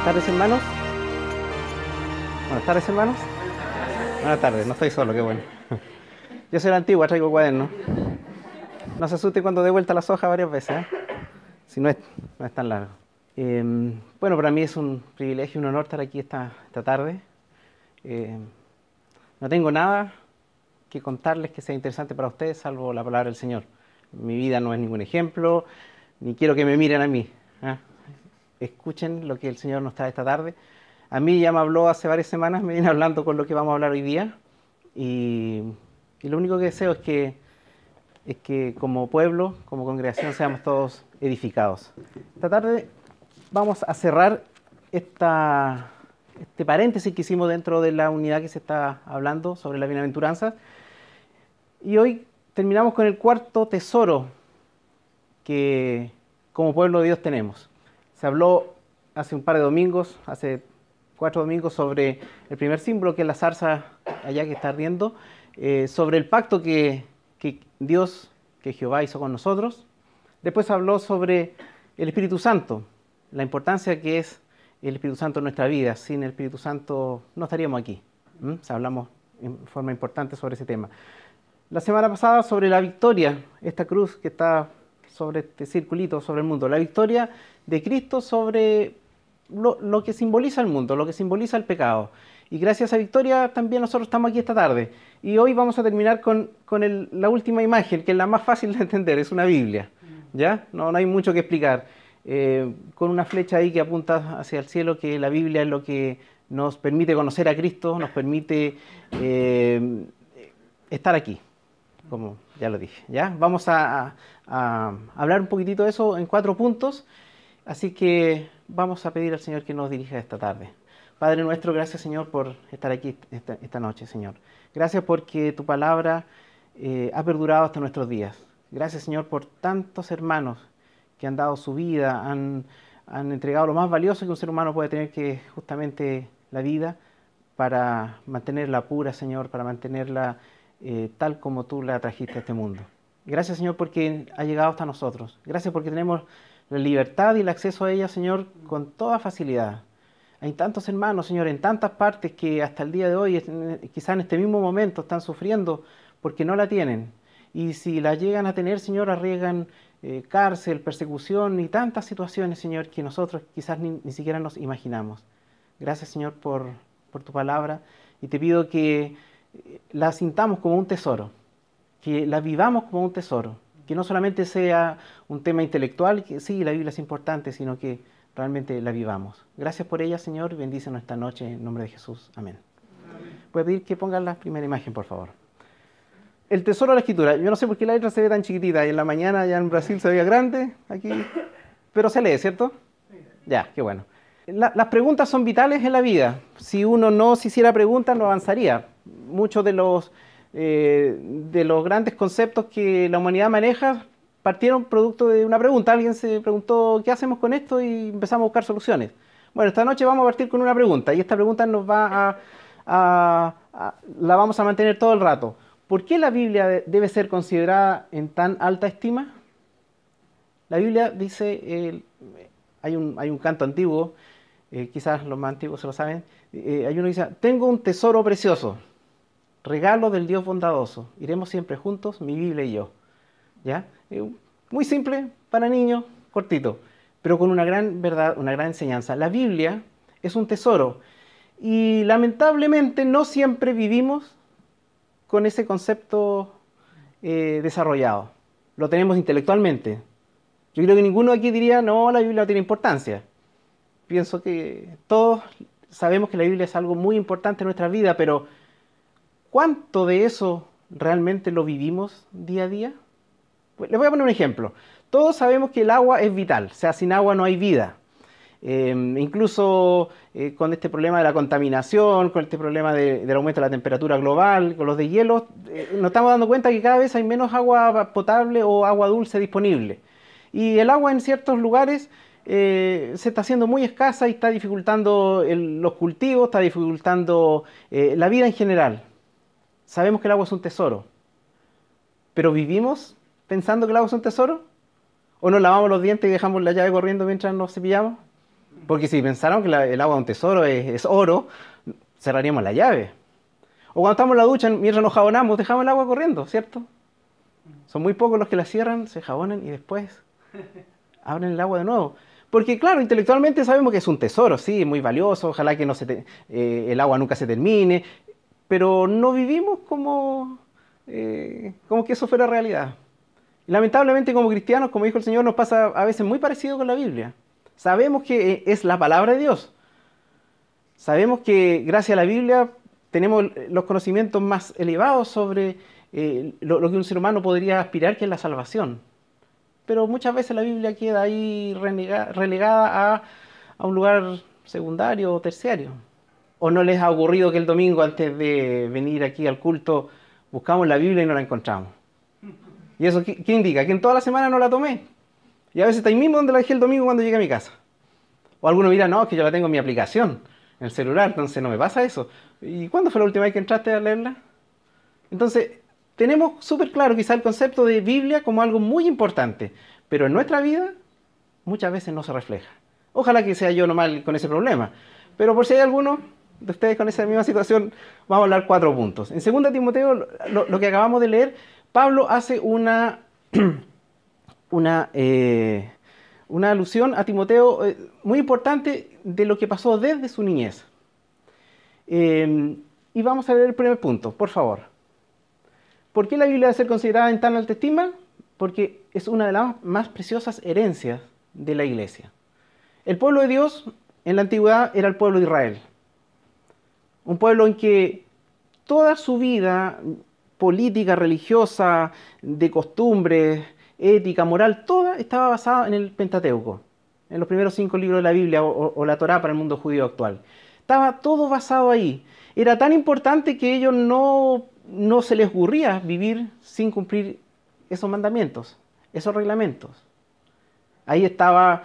tardes, hermanos. Buenas tardes, hermanos. Buenas tardes, no estoy solo, qué bueno. Yo soy la antigua, traigo cuaderno. No se asuste cuando dé vuelta las hojas varias veces, ¿eh? Si no es tan largo. Bueno, para mí es un privilegio, un honor estar aquí esta tarde. No tengo nada que contarles que sea interesante para ustedes, salvo la palabra del Señor. Mi vida no es ningún ejemplo, ni quiero que me miren a mí, ¿eh? Escuchen lo que el Señor nos trae esta tarde. A mí ya me habló hace varias semanas, me viene hablando con lo que vamos a hablar hoy día. Y lo único que deseo es que como pueblo, como congregación, seamos todos edificados. Esta tarde vamos a cerrar este paréntesis que hicimos dentro de la unidad que se está hablando sobre la bienaventuranza. Y hoy terminamos con el cuarto tesoro que como pueblo de Dios tenemos. Se habló hace un par de domingos, hace 4 domingos, sobre el primer símbolo, que es la zarza allá que está ardiendo, sobre el pacto que Dios, que Jehová hizo con nosotros. Después habló sobre el Espíritu Santo, la importancia que es el Espíritu Santo en nuestra vida. Sin el Espíritu Santo no estaríamos aquí. Hablamos en forma importante sobre ese tema. La semana pasada sobre la victoria, esta cruz que está sobre este circulito sobre el mundo, la victoria de Cristo sobre lo que simboliza el mundo, lo que simboliza el pecado. Y gracias a esa victoria también nosotros estamos aquí esta tarde. Y hoy vamos a terminar con la última imagen, que es la más fácil de entender, es una Biblia. ¿Ya? No hay mucho que explicar. Con una flecha ahí que apunta hacia el cielo, que la Biblia es lo que nos permite conocer a Cristo, nos permite estar aquí, como ya lo dije. ¿Ya? Vamos a hablar un poquitito de eso en 4 puntos, así que vamos a pedir al Señor que nos dirija esta tarde. Padre nuestro, gracias, Señor, por estar aquí esta noche, Señor. Gracias porque tu palabra ha perdurado hasta nuestros días. Gracias, Señor, por tantos hermanos que han dado su vida, han entregado lo más valioso que un ser humano puede tener, que es justamente la vida, para mantenerla pura, Señor, para mantenerla tal como tú la trajiste a este mundo. Gracias, Señor, porque ha llegado hasta nosotros. Gracias porque tenemos la libertad y el acceso a ella, Señor, con toda facilidad. Hay tantos hermanos, Señor, en tantas partes que hasta el día de hoy, quizás en este mismo momento, están sufriendo porque no la tienen. Y si la llegan a tener, Señor, arriesgan cárcel, persecución y tantas situaciones, Señor, que nosotros quizás ni siquiera nos imaginamos. Gracias, Señor, por tu palabra. Y te pido que la sintamos como un tesoro, que la vivamos como un tesoro, que no solamente sea un tema intelectual, que sí, la Biblia es importante, sino que realmente la vivamos. Gracias por ella, Señor, y bendícenos esta noche en nombre de Jesús. Amén. Voy a pedir que pongan la primera imagen, por favor. El tesoro de la Escritura. Yo no sé por qué la letra se ve tan chiquitita, y en la mañana allá en Brasil se veía grande, aquí, pero se lee, ¿cierto? Ya, qué bueno. Las preguntas son vitales en la vida. Si uno no se hiciera preguntas, no avanzaría. Muchos de los grandes conceptos que la humanidad maneja partieron producto de una pregunta. Alguien se preguntó, ¿qué hacemos con esto? Y empezamos a buscar soluciones. Bueno, esta noche vamos a partir con una pregunta, y esta pregunta nos va la vamos a mantener todo el rato. ¿Por qué la Biblia debe ser considerada en tan alta estima? La Biblia dice, hay un canto antiguo, quizás los más antiguos se lo saben, hay uno que dice: tengo un tesoro precioso, regalo del Dios bondadoso, iremos siempre juntos, mi Biblia y yo. ¿Ya? Muy simple, para niños, cortito, pero con una gran verdad, una gran enseñanza. La Biblia es un tesoro, y lamentablemente no siempre vivimos con ese concepto desarrollado. Lo tenemos intelectualmente. Yo creo que ninguno aquí diría, no, la Biblia no tiene importancia. Pienso que todos sabemos que la Biblia es algo muy importante en nuestra vida, pero ¿cuánto de eso realmente lo vivimos día a día? Pues les voy a poner un ejemplo. Todos sabemos que el agua es vital, o sea, sin agua no hay vida. Incluso con este problema de la contaminación, con este problema del aumento de la temperatura global, con los deshielos, nos estamos dando cuenta que cada vez hay menos agua potable o agua dulce disponible. Y el agua en ciertos lugares se está haciendo muy escasa y está dificultando los cultivos, está dificultando la vida en general. Sabemos que el agua es un tesoro, pero ¿vivimos pensando que el agua es un tesoro? ¿O nos lavamos los dientes y dejamos la llave corriendo mientras nos cepillamos? Porque si pensaron que el agua de un tesoro es oro, cerraríamos la llave. O cuando estamos en la ducha, mientras nos jabonamos, dejamos el agua corriendo, ¿cierto? Son muy pocos los que la cierran, se jabonan y después abren el agua de nuevo. Porque claro, intelectualmente sabemos que es un tesoro, sí, muy valioso, ojalá que el agua nunca se termine, pero no vivimos como que eso fuera realidad. Y lamentablemente como cristianos, como dijo el Señor, nos pasa a veces muy parecido con la Biblia. Sabemos que es la palabra de Dios. Sabemos que gracias a la Biblia tenemos los conocimientos más elevados sobre lo que un ser humano podría aspirar, que es la salvación. Pero muchas veces la Biblia queda ahí relegada a un lugar secundario o terciario. ¿O no les ha ocurrido que el domingo, antes de venir aquí al culto, buscamos la Biblia y no la encontramos? ¿Y eso qué indica? Que en toda la semana no la tomé. Y a veces está ahí mismo donde la dejé el domingo cuando llegué a mi casa. O alguno dirá, no, es que yo la tengo en mi aplicación, en el celular, entonces no me pasa eso. ¿Y cuándo fue la última vez que entraste a leerla? Entonces, tenemos súper claro quizá el concepto de Biblia como algo muy importante, pero en nuestra vida muchas veces no se refleja. Ojalá que sea yo nomás con ese problema, pero por si hay alguno de ustedes con esa misma situación, vamos a hablar 4 puntos. En 2 Timoteo, lo que acabamos de leer, Pablo hace una alusión a Timoteo muy importante de lo que pasó desde su niñez. Y vamos a leer el primer punto, por favor. ¿Por qué la Biblia debe ser considerada en tan alta estima? Porque es una de las más preciosas herencias de la iglesia. El pueblo de Dios en la antigüedad era el pueblo de Israel. Un pueblo en que toda su vida política, religiosa, de costumbres, ética, moral, toda estaba basada en el Pentateuco, en los primeros 5 libros de la Biblia o la Torá para el mundo judío actual. Estaba todo basado ahí. Era tan importante que ellos no se les ocurría vivir sin cumplir esos mandamientos, esos reglamentos. Ahí estaba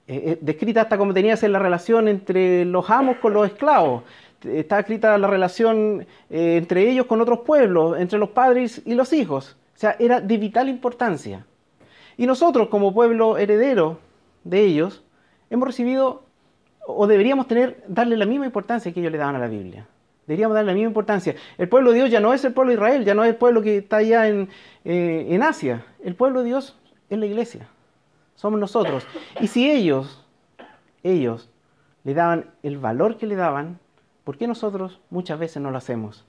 descrita hasta cómo tenía que ser la relación entre los amos con los esclavos. Está escrita la relación entre ellos con otros pueblos, entre los padres y los hijos. O sea, era de vital importancia. Y nosotros, como pueblo heredero de ellos, hemos recibido, o deberíamos darle la misma importancia que ellos le daban a la Biblia. Deberíamos darle la misma importancia. El pueblo de Dios ya no es el pueblo de Israel, ya no es el pueblo que está allá en Asia. El pueblo de Dios es la iglesia. Somos nosotros. Y si ellos le daban el valor que le daban, ¿por qué nosotros muchas veces no lo hacemos?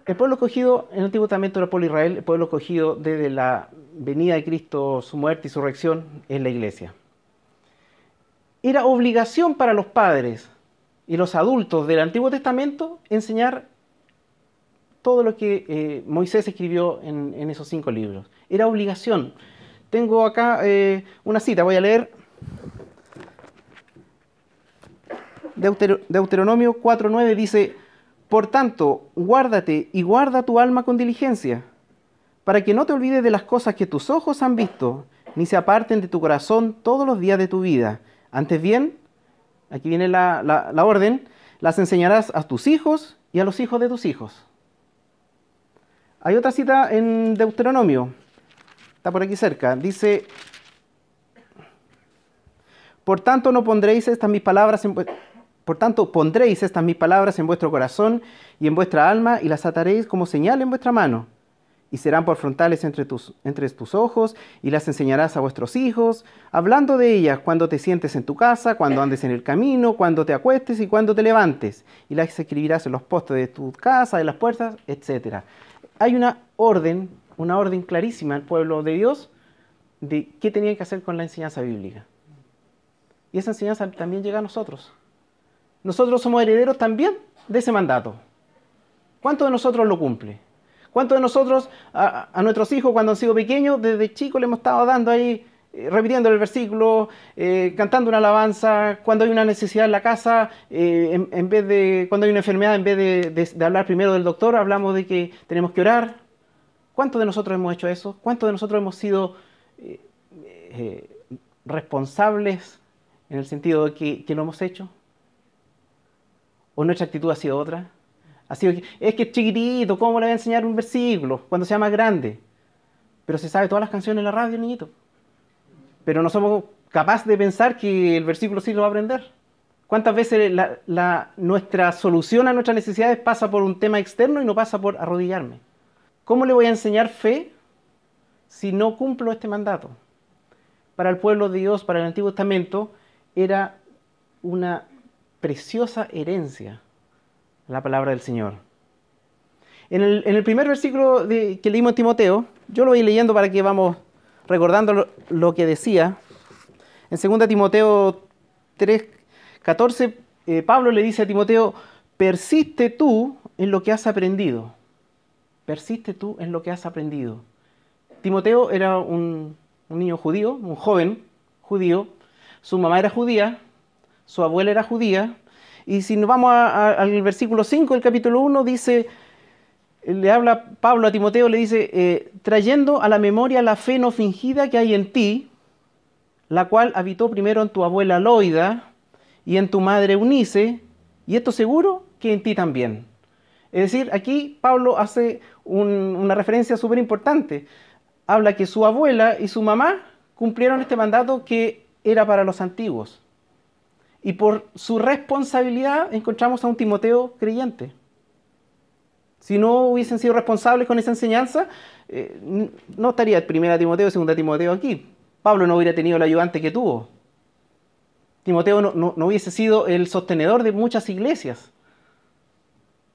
El pueblo escogido en el Antiguo Testamento era el pueblo de Israel, el pueblo escogido desde la venida de Cristo, su muerte y su resurrección, es la iglesia. Era obligación para los padres y los adultos del Antiguo Testamento enseñar todo lo que Moisés escribió en esos 5 libros. Era obligación. Tengo acá una cita, voy a leer Deuteronomio 4:9, dice: por tanto, guárdate y guarda tu alma con diligencia, para que no te olvides de las cosas que tus ojos han visto, ni se aparten de tu corazón todos los días de tu vida. Antes bien, aquí viene la orden, las enseñarás a tus hijos y a los hijos de tus hijos. Hay otra cita en Deuteronomio, está por aquí cerca, dice: por tanto, pondréis estas mis palabras en vuestro corazón y en vuestra alma, y las ataréis como señal en vuestra mano, y serán por frontales entre tus ojos, y las enseñarás a vuestros hijos, hablando de ellas cuando te sientes en tu casa, cuando andes en el camino, cuando te acuestes y cuando te levantes, y las escribirás en los postes de tu casa, en las puertas, etc. Hay una orden clarísima al pueblo de Dios de qué tenían que hacer con la enseñanza bíblica. Y esa enseñanza también llega a nosotros. Nosotros somos herederos también de ese mandato. ¿Cuántos de nosotros lo cumple? ¿Cuántos de nosotros a nuestros hijos cuando han sido pequeños, desde chicos le hemos estado dando ahí, repitiendo el versículo, cantando una alabanza, cuando hay una necesidad en la casa, cuando hay una enfermedad, en vez de hablar primero del doctor, hablamos de que tenemos que orar? ¿Cuántos de nosotros hemos hecho eso? ¿Cuántos de nosotros hemos sido responsables en el sentido de que lo hemos hecho? ¿O nuestra actitud ha sido otra? Ha sido es que es chiquitito, ¿cómo le voy a enseñar un versículo cuando sea más grande? Pero se sabe todas las canciones en la radio, niñito. Pero no somos capaz de pensar que el versículo sí lo va a aprender. ¿Cuántas veces nuestra solución a nuestras necesidades pasa por un tema externo y no pasa por arrodillarme? ¿Cómo le voy a enseñar fe si no cumplo este mandato? Para el pueblo de Dios, para el Antiguo Testamento, era una preciosa herencia la palabra del Señor. En el primer versículo que leímos en Timoteo, yo lo voy leyendo para que vamos recordando lo que decía. En 2 Timoteo 3:14, Pablo le dice a Timoteo, persiste tú en lo que has aprendido. Persiste tú en lo que has aprendido. Timoteo era un niño judío, un joven judío. Su mamá era judía, su abuela era judía. Y si nos vamos al versículo 5 del capítulo 1, dice, le habla Pablo a Timoteo, le dice, trayendo a la memoria la fe no fingida que hay en ti, la cual habitó primero en tu abuela Loida y en tu madre Eunice, y esto seguro que en ti también. Es decir, aquí Pablo hace una referencia súper importante. Habla que su abuela y su mamá cumplieron este mandato que era para los antiguos. Y por su responsabilidad encontramos a un Timoteo creyente. Si no hubiesen sido responsables con esa enseñanza, no estaría 1 Timoteo y 2 Timoteo aquí. Pablo no hubiera tenido el ayudante que tuvo. Timoteo no hubiese sido el sostenedor de muchas iglesias.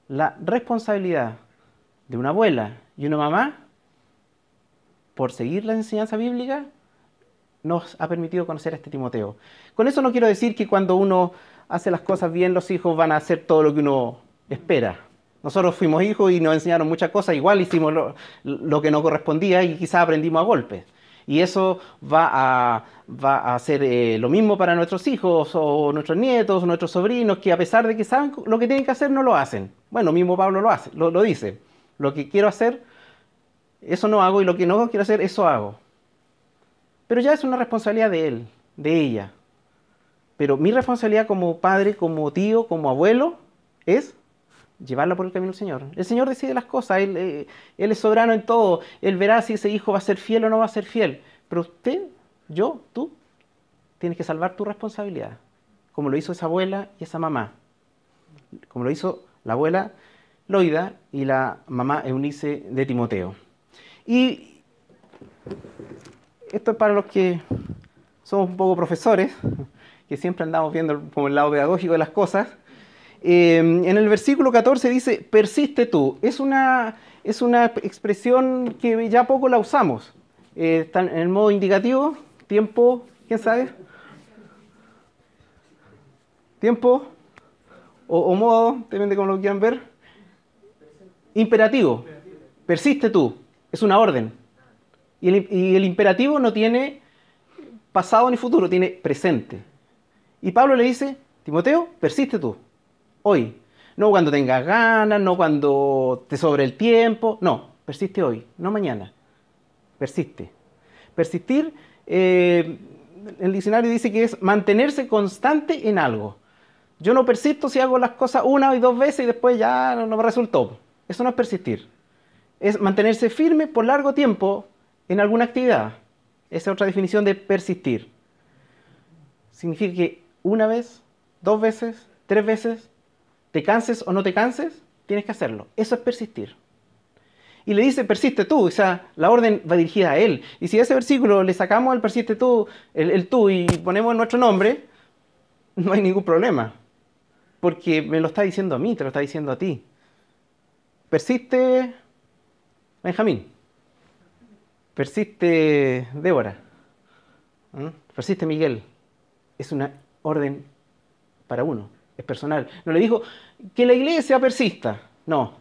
La responsabilidad de una abuela y una mamá por seguir la enseñanza bíblica nos ha permitido conocer a este Timoteo. Con eso no quiero decir que cuando uno hace las cosas bien, los hijos van a hacer todo lo que uno espera. Nosotros fuimos hijos y nos enseñaron muchas cosas, igual hicimos lo que no correspondía y quizás aprendimos a golpes. Y eso va a ser lo mismo para nuestros hijos o nuestros nietos o nuestros sobrinos, que a pesar de que saben lo que tienen que hacer, no lo hacen. Bueno, mismo Pablo lo dice. Lo que quiero hacer, eso no hago, y lo que no quiero hacer, eso hago. Pero ya es una responsabilidad de él, de ella. Pero mi responsabilidad como padre, como tío, como abuelo, es llevarla por el camino del Señor. El Señor decide las cosas, Él es soberano en todo. Él verá si ese hijo va a ser fiel o no va a ser fiel. Pero usted, yo, tú, tienes que salvar tu responsabilidad, como lo hizo esa abuela y esa mamá. Como lo hizo la abuela Loida y la mamá Eunice de Timoteo. Y esto es para los que somos un poco profesores, que siempre andamos viendo como el lado pedagógico de las cosas. En el versículo 14 dice, persiste tú. Es una expresión que ya poco la usamos. Está en el modo indicativo, tiempo, ¿quién sabe? Tiempo o modo, depende de cómo lo quieran ver. Imperativo, persiste tú. Es una orden. Y el imperativo no tiene pasado ni futuro, tiene presente. Y Pablo le dice, Timoteo, persiste tú. Hoy. No cuando tengas ganas, no cuando te sobre el tiempo. No, persiste hoy, no mañana. Persiste. Persistir, el diccionario dice que es mantenerse constante en algo. Yo no persisto si hago las cosas una y dos veces y después ya no me resultó. Eso no es persistir. Es mantenerse firme por largo tiempo en alguna actividad. Esa es otra definición de persistir. Significa que una vez, dos veces, tres veces, te canses o no te canses, tienes que hacerlo. Eso es persistir. Y le dice, persiste tú, o sea, la orden va dirigida a él. Y si a ese versículo le sacamos el persiste tú, el tú, y ponemos nuestro nombre, no hay ningún problema. Porque me lo está diciendo a mí, te lo está diciendo a ti. Persiste Benjamín. Persiste Débora. Persiste Miguel. Es una orden para uno, es personal. No le dijo que la iglesia persista. No,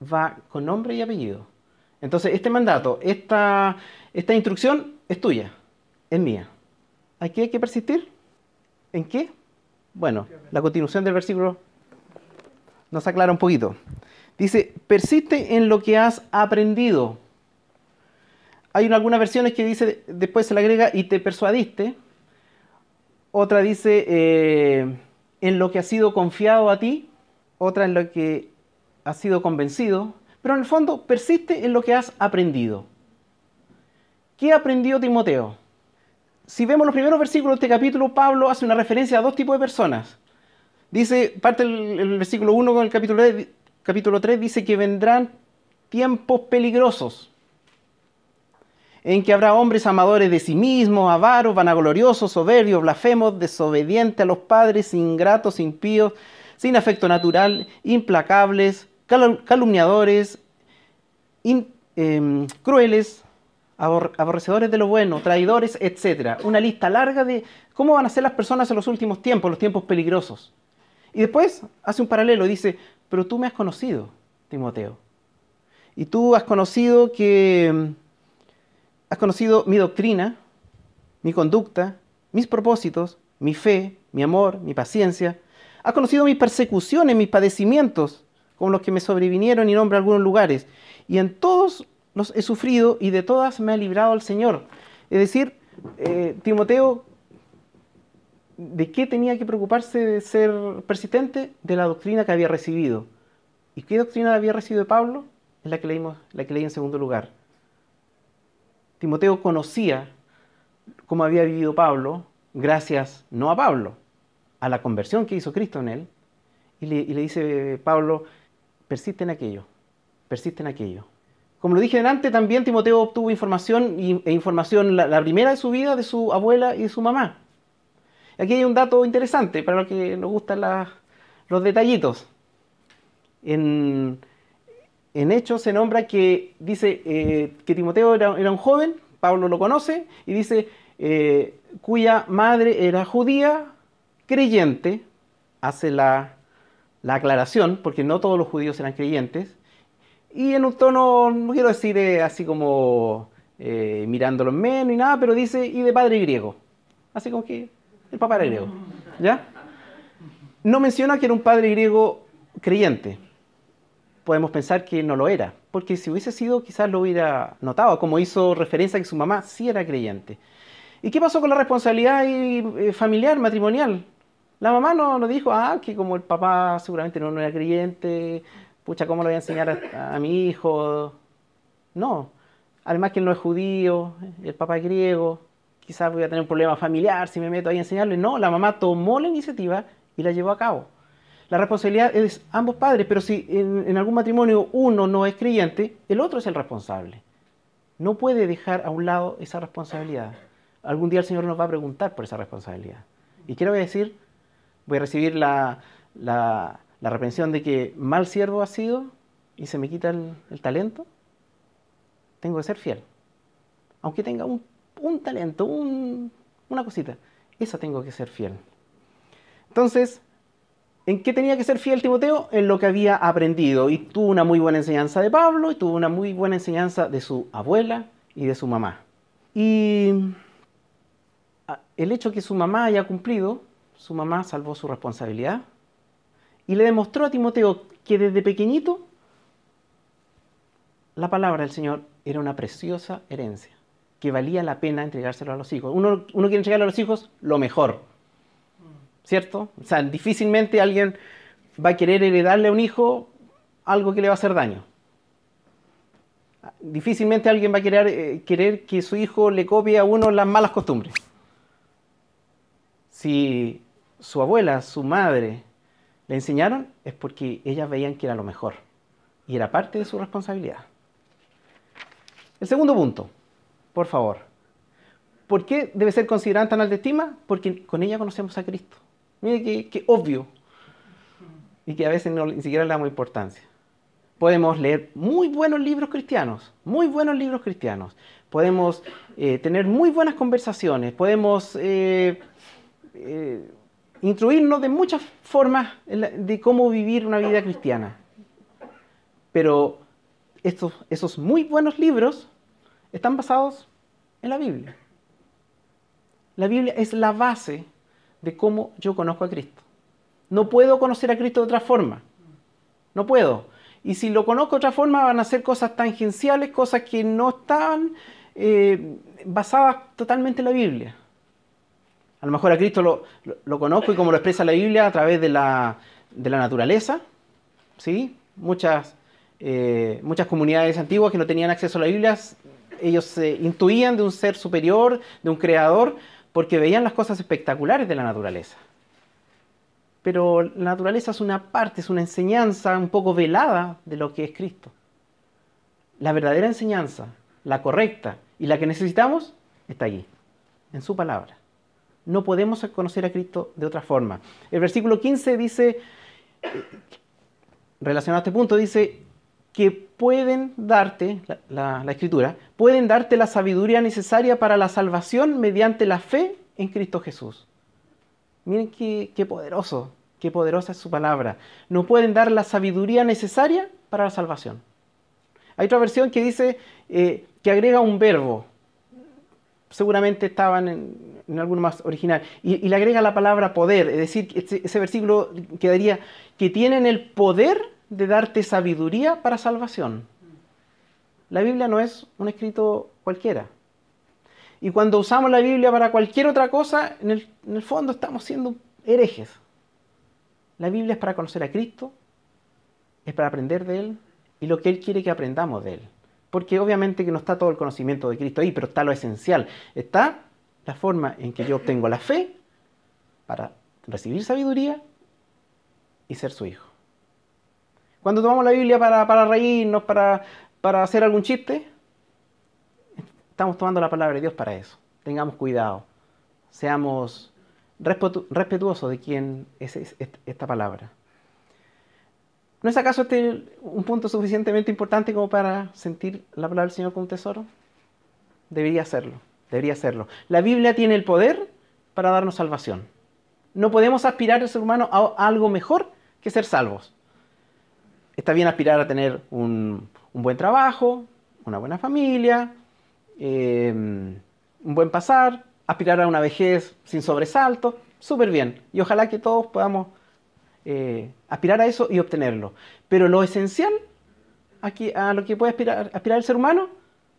va con nombre y apellido. Entonces, este mandato, esta instrucción es tuya, es mía. ¿Hay que persistir? ¿En qué? Bueno, la continuación del versículo nos aclara un poquito. Dice, persiste en lo que has aprendido. Hay algunas versiones que dice, después se le agrega, y te persuadiste. Otra dice, en lo que ha sido confiado a ti. Otra en lo que has sido convencido. Pero en el fondo, persiste en lo que has aprendido. ¿Qué aprendió Timoteo? si vemos los primeros versículos de este capítulo, Pablo hace una referencia a dos tipos de personas. Dice, parte el versículo 1 con el capítulo 3, dice que vendrán tiempos peligrosos, en que habrá hombres amadores de sí mismos, avaros, vanagloriosos, soberbios, blasfemos, desobedientes a los padres, ingratos, impíos, sin afecto natural, implacables, calumniadores, crueles, aborrecedores de lo bueno, traidores, etc. Una lista larga de cómo van a ser las personas en los últimos tiempos, los tiempos peligrosos. Y después hace un paralelo, dice, pero tú me has conocido, Timoteo. Y tú has conocido mi doctrina, mi conducta, mis propósitos, mi fe, mi amor, mi paciencia. Has conocido mis persecuciones, mis padecimientos, como los que me sobrevinieron y nombro algunos lugares. Y en todos los he sufrido y de todas me ha librado el Señor. Es decir, Timoteo, ¿de qué tenía que preocuparse de ser persistente? De la doctrina que había recibido. ¿Y qué doctrina había recibido de Pablo? Es la que leí en segundo lugar. Timoteo conocía cómo había vivido Pablo, gracias no a Pablo, a la conversión que hizo Cristo en él. Y le dice Pablo, persiste en aquello, persiste en aquello. Como lo dije antes, también Timoteo obtuvo información, la primera de su vida, de su abuela y de su mamá. Aquí hay un dato interesante para los que nos gustan los detallitos. En Hechos se nombra que dice que Timoteo era un joven, Pablo lo conoce, y dice cuya madre era judía, creyente, hace la aclaración, porque no todos los judíos eran creyentes, y en un tono, no quiero decir así como mirándolo en menos ni nada, pero dice, y de padre griego. Así como que el papá era griego, ¿ya? No menciona que era un padre griego creyente. Podemos pensar que no lo era, porque si hubiese sido, quizás lo hubiera notado, como hizo referencia a que su mamá sí era creyente. ¿Y qué pasó con la responsabilidad familiar, matrimonial? La mamá no dijo, que como el papá seguramente no era creyente, pucha, ¿cómo le voy a enseñar a mi hijo? No. Además que él no es judío, el papá es griego, quizás voy a tener un problema familiar si me meto ahí a enseñarle. No, la mamá tomó la iniciativa y la llevó a cabo. La responsabilidad es ambos padres, pero si en algún matrimonio uno no es creyente, el otro es el responsable. No puede dejar a un lado esa responsabilidad. Algún día el Señor nos va a preguntar por esa responsabilidad. ¿Y qué le voy a decir? Voy a recibir la reprensión de que mal siervo ha sido y se me quita el talento. Tengo que ser fiel. Aunque tenga un talento, una cosita. Esa tengo que ser fiel. Entonces, ¿en qué tenía que ser fiel Timoteo? En lo que había aprendido. Y tuvo una muy buena enseñanza de Pablo y tuvo una muy buena enseñanza de su abuela y de su mamá. Y el hecho que su mamá haya cumplido, su mamá salvó su responsabilidad y le demostró a Timoteo que desde pequeñito la palabra del Señor era una preciosa herencia, que valía la pena entregárselo a los hijos. Uno quiere entregarle a los hijos lo mejor, ¿cierto? O sea, difícilmente alguien va a querer heredarle a un hijo algo que le va a hacer daño. Difícilmente alguien va a querer que su hijo le copie a uno las malas costumbres. Si su abuela, su madre le enseñaron, es porque ellas veían que era lo mejor y era parte de su responsabilidad. El segundo punto, por favor. ¿Por qué debe ser considerada tan alta estima? Porque con ella conocemos a Cristo. Mire que obvio y que a veces ni siquiera le damos importancia. Podemos leer muy buenos libros cristianos, Podemos tener muy buenas conversaciones, podemos instruirnos de muchas formas de cómo vivir una vida cristiana. Pero esos muy buenos libros están basados en la Biblia. La Biblia es la base de cómo yo conozco a Cristo. No puedo conocer a Cristo de otra forma. No puedo. Y si lo conozco de otra forma, van a ser cosas tangenciales, cosas que no están basadas totalmente en la Biblia. A lo mejor a Cristo lo conozco y como lo expresa la Biblia a través de la naturaleza. ¿Sí? Muchas comunidades antiguas que no tenían acceso a la Biblia, ellos se intuían de un ser superior, de un creador, porque veían las cosas espectaculares de la naturaleza. Pero la naturaleza es una parte, es una enseñanza un poco velada de lo que es Cristo. La verdadera enseñanza, la correcta y la que necesitamos, está allí, en su palabra. No podemos conocer a Cristo de otra forma. El versículo 15 dice, relacionado a este punto, dice que pueden darte, la Escritura, pueden darte la sabiduría necesaria para la salvación mediante la fe en Cristo Jesús. Miren qué poderoso, qué poderosa es su palabra. Nos pueden dar la sabiduría necesaria para la salvación. Hay otra versión que dice que agrega un verbo. Seguramente estaban en alguno más original. Y le agrega la palabra poder. Es decir, ese versículo quedaría que tienen el poder de darte sabiduría para salvación. La Biblia no es un escrito cualquiera. Y cuando usamos la Biblia para cualquier otra cosa, en el fondo estamos siendo herejes. La Biblia es para conocer a Cristo, es para aprender de Él y lo que Él quiere que aprendamos de Él. Porque obviamente que no está todo el conocimiento de Cristo ahí, pero está lo esencial. Está la forma en que yo obtengo la fe para recibir sabiduría y ser su hijo. Cuando tomamos la Biblia para reírnos, para hacer algún chiste, estamos tomando la palabra de Dios para eso. Tengamos cuidado. Seamos respetuosos de quién es esta palabra. ¿No es acaso este un punto suficientemente importante como para sentir la palabra del Señor como un tesoro? Debería serlo, debería serlo. La Biblia tiene el poder para darnos salvación. No podemos aspirar el ser humano a algo mejor que ser salvos. Está bien aspirar a tener un buen trabajo, una buena familia, un buen pasar, aspirar a una vejez sin sobresaltos, súper bien. Y ojalá que todos podamos aspirar a eso y obtenerlo. Pero lo esencial aquí, a lo que puede aspirar el ser humano